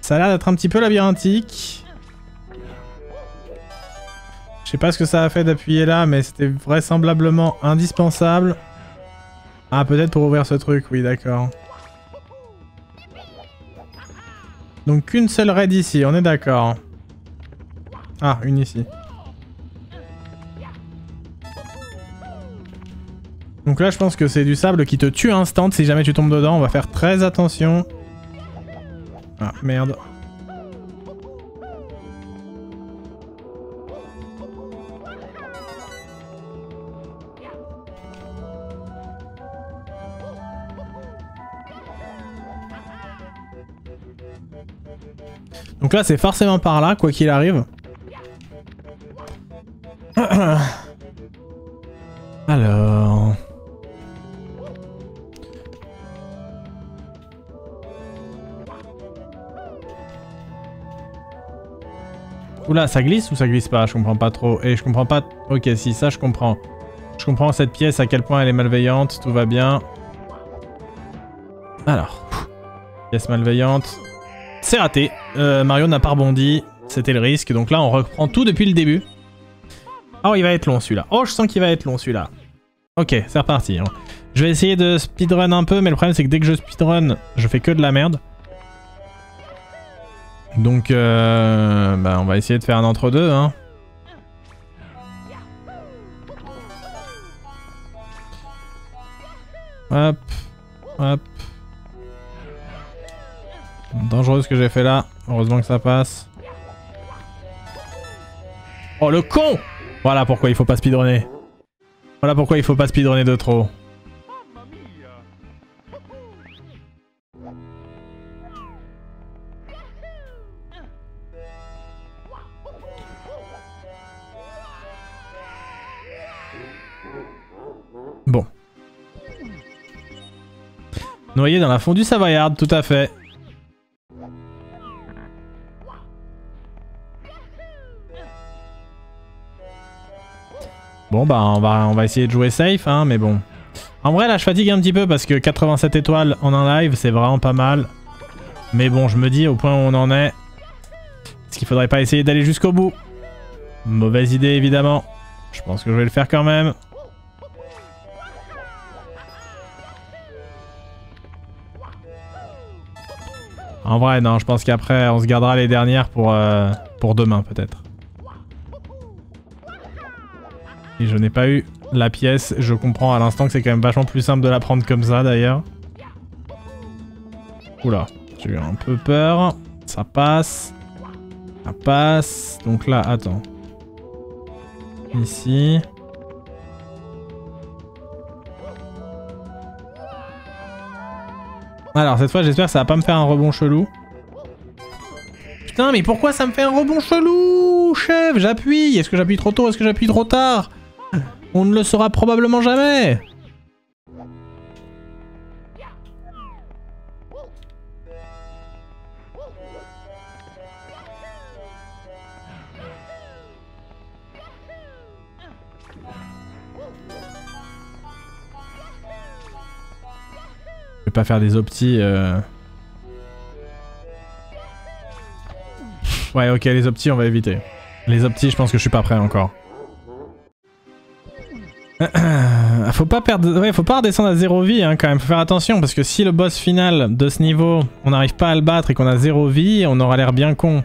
Ça a l'air d'être un petit peu labyrinthique. Je sais pas ce que ça a fait d'appuyer là, mais c'était vraisemblablement indispensable. Ah, peut-être pour ouvrir ce truc, oui, d'accord. Donc une seule raid ici, on est d'accord. Ah, une ici. Donc là, je pense que c'est du sable qui te tue instant si jamais tu tombes dedans. On va faire très attention. Ah, merde. Donc là, c'est forcément par là, quoi qu'il arrive. Alors... Oula, ça glisse ou ça glisse pas? Je comprends pas trop. Et je comprends pas... Ok, si, ça je comprends. Je comprends cette pièce, à quel point elle est malveillante, tout va bien. Alors... Pièce malveillante... C'est raté. Mario n'a pas rebondi. C'était le risque. Donc là, on reprend tout depuis le début. Oh, il va être long celui-là. Oh, je sens qu'il va être long celui-là. Ok, c'est reparti. Je vais essayer de speedrun un peu, mais le problème c'est que dès que je speedrun, je fais que de la merde. Donc, bah, on va essayer de faire un entre-deux. Hein. Hop, hop. Dangereux ce que j'ai fait là. Heureusement que ça passe. Oh le con! Voilà pourquoi il faut pas speedrunner. Voilà pourquoi il faut pas speedrunner de trop. Bon. Noyé dans la fondue savoyarde, tout à fait. Bon bah on va essayer de jouer safe hein, mais bon. En vrai là je fatigue un petit peu parce que 87 étoiles en un live c'est vraiment pas mal. Mais bon je me dis au point où on en est, est-ce qu'il faudrait pas essayer d'aller jusqu'au bout? Mauvaise idée évidemment. Je pense que je vais le faire quand même. En vrai non, je pense qu'après on se gardera les dernières pour demain peut-être. Et je n'ai pas eu la pièce, je comprends à l'instant que c'est quand même vachement plus simple de la prendre comme ça d'ailleurs. Oula, j'ai eu un peu peur. Ça passe. Ça passe. Donc là, attends. Ici. Alors cette fois j'espère que ça va pas me faire un rebond chelou. Putain mais pourquoi ça me fait un rebond chelou, chef? J'appuie. Est-ce que j'appuie trop tôt? Est-ce que j'appuie trop tard? On ne le saura probablement jamais. Je vais pas faire des optis. Ouais ok, les optis on va éviter. Les optis je pense que je suis pas prêt encore. Faut pas perdre... Ouais, faut pas redescendre à 0 vie hein, quand même, faut faire attention parce que si le boss final de ce niveau, on n'arrive pas à le battre et qu'on a 0 vie, on aura l'air bien con.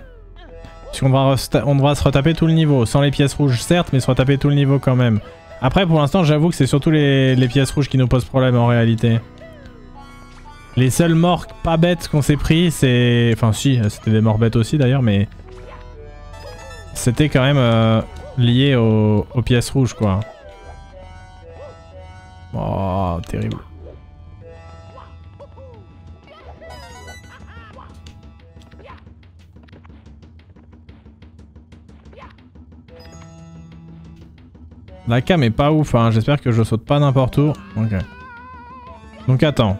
Puisqu'on devra se retaper tout le niveau, sans les pièces rouges certes, mais se retaper tout le niveau quand même. Après pour l'instant j'avoue que c'est surtout les pièces rouges qui nous posent problème en réalité. Les seuls morts pas bêtes qu'on s'est pris, c'est... Enfin si, c'était des morts bêtes aussi d'ailleurs, mais... C'était quand même lié aux pièces rouges quoi. Oh, terrible. La cam est pas ouf, hein. J'espère que je saute pas n'importe où. Ok. Donc attends.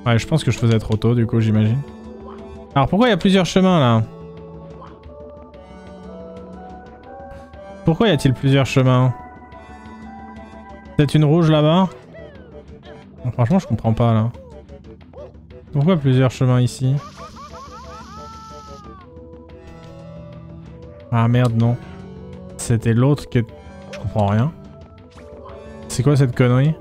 Ouais, je pense que je faisais trop tôt du coup, j'imagine. Alors pourquoi il y a plusieurs chemins là? Pourquoi y a-t-il plusieurs chemins? Peut-être une rouge là-bas? Franchement je comprends pas là. Pourquoi plusieurs chemins ici? Ah merde non. C'était l'autre qui est... Je comprends rien. C'est quoi cette connerie?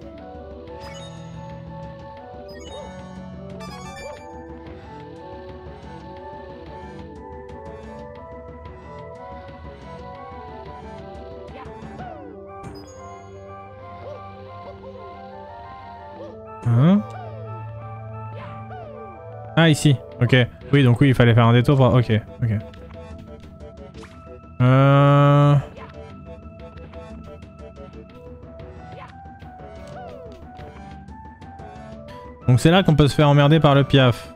Hein? Ah ici, ok. Oui donc oui il fallait faire un détour pour... Ok, ok. Donc c'est là qu'on peut se faire emmerder par le piaf.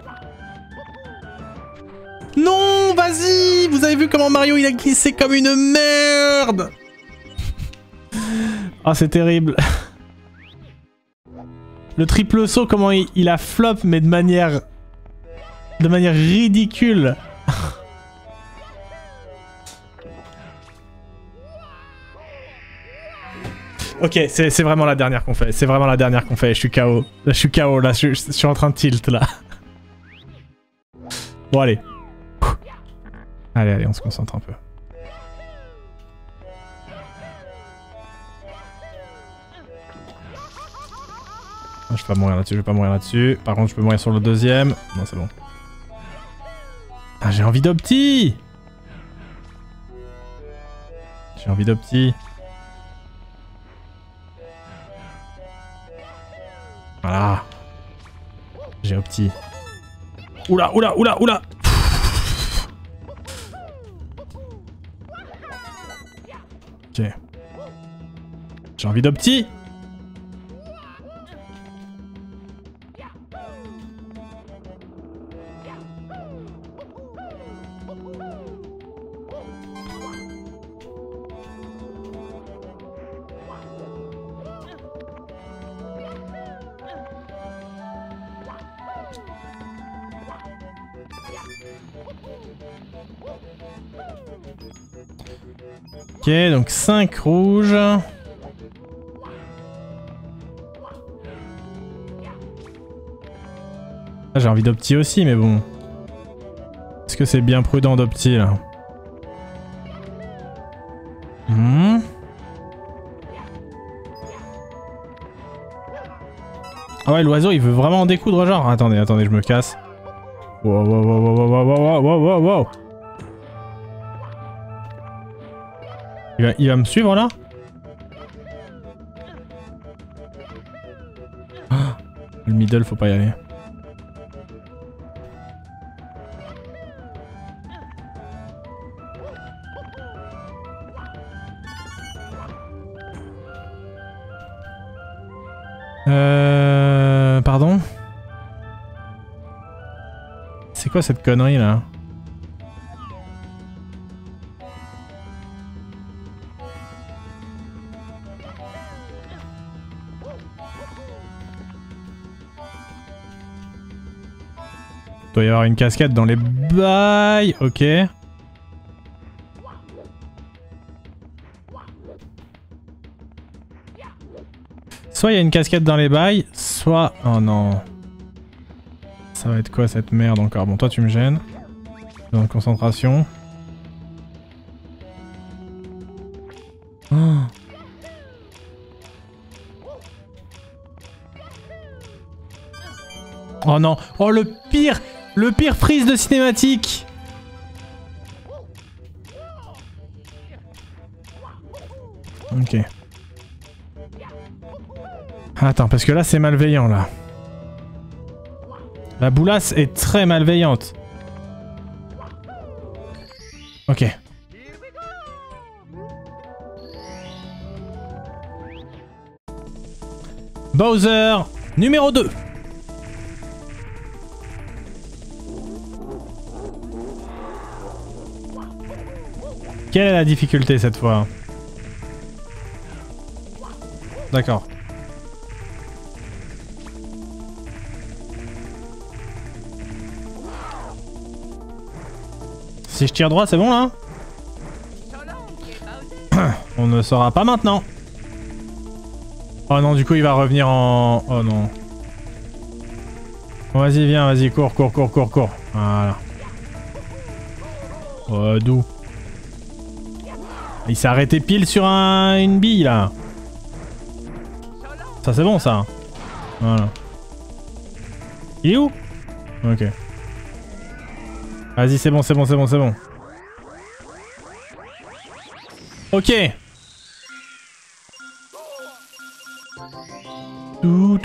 Non, vas-y! Vous avez vu comment Mario il a glissé comme une merde! Ah c'est terrible. Le triple saut, comment il a flop mais de manière ridicule. Ok, c'est vraiment la dernière qu'on fait. C'est vraiment la dernière qu'on fait. Je suis KO. Là, je suis KO. Là, je suis en train de tilt là. Bon, allez. Allez, allez, on se concentre un peu. Je vais pas mourir là-dessus. Je vais pas mourir là-dessus. Par contre, je peux mourir sur le deuxième. Non, c'est bon. Ah, j'ai envie d'opti. J'ai envie d'opti. Voilà. J'ai opti. Oula, oula, oula, oula. Ok. J'ai envie d'opti. Ok, donc 5 rouges. Ah, j'ai envie d'opti aussi, mais bon. Est-ce que c'est bien prudent d'opti là? Ah ouais, l'oiseau il veut vraiment en découdre genre. Attendez, attendez, je me casse. Wow, wow, wow, wow, wow, wow, wow, wow, wow. Il va me suivre là? Ah, le middle, faut pas y aller. Pardon? C'est quoi cette connerie là? Il doit y avoir une cascade dans les bails, ok. Soit il y a une cascade dans les bails, soit... Oh non. Ça va être quoi cette merde encore? Bon, toi tu me gênes. Dans la concentration. Oh. Oh non. Oh le pire! Le pire freeze de cinématique! Ok. Attends, parce que là c'est malveillant là. La boulasse est très malveillante. Ok. Bowser numéro 2. Quelle est la difficulté cette fois? D'accord. si je tire droit, c'est bon là? On ne saura pas maintenant. Oh non, du coup il va revenir en... Oh non. Vas-y, viens, vas-y, cours. Voilà. Oh, d'où? Il s'est arrêté pile sur une bille là. Ça c'est bon ça. Voilà. Il est où? Ok. Vas-y, c'est bon. Ok. Tout.